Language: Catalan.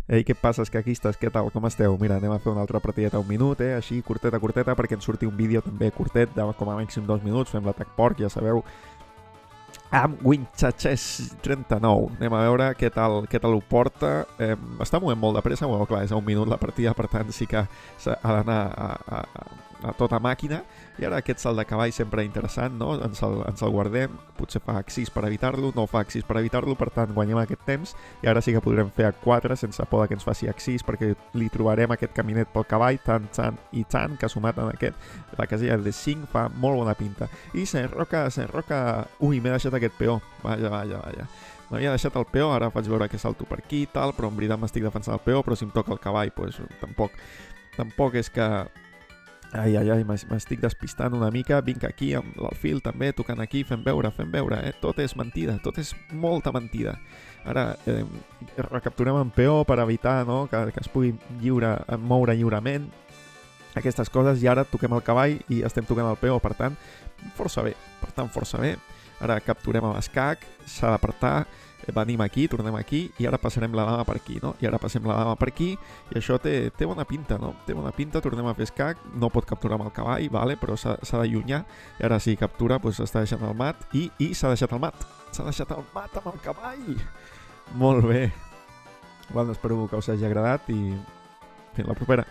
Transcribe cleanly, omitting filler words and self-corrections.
Ei, què passa, escaquistes? Què tal? Com esteu? Mira, anem a fer una altra partideta un minut, així, curteta, perquè ens surti un vídeo també curtet, de com a màxim 2 minuts, fem l'atac porc, ja sabeu, amb Winchachès 39. Anem a veure què tal ho porta. Està movent molt de pressa, bueno, clar, és a un minut la partida, per tant sí que ha d'anar a tota màquina. I ara aquest salt de cavall sempre interessant, no? Ens el guardem, potser fa H6 per evitar-lo, no fa H6 per evitar-lo, per tant guanyem aquest temps, i ara sí que podrem fer H4 sense por que ens faci H6, perquè li trobarem aquest caminet pel cavall, tan que sumat en la casella de 5 fa molt bona pinta. I s'enroca... Ui, m'he deixat aquest peó. Vaja. M'havia deixat el peó, ara faig veure que salto per aquí i tal, però en veritat m'estic defensant el peó, però si em toca el cavall, doncs tampoc és que... Ai, m'estic despistant una mica. Vinc aquí amb l'alfil també, tocant aquí, fem veure, tot és mentida, tot és molta mentida. Ara recapturem en peó per evitar, no, que es pugui moure lliurement, aquestes coses, i ara toquem el cavall i estem tocant el peó, per tant, força bé. Ara capturem l'escac, s'ha d'apartar, venim aquí, tornem aquí, i ara passarem la dama per aquí, no? I ara passem la dama per aquí, i això té bona pinta, no? Té bona pinta, tornem a fer escac, no pot capturar amb el cavall, vale? Però s'ha d'allunyar, i ara si captura, doncs està deixant el mat, i s'ha deixat el mat. S'ha deixat el mat amb el cavall! Molt bé. Bueno, espero que us hagi agradat, i fins la propera.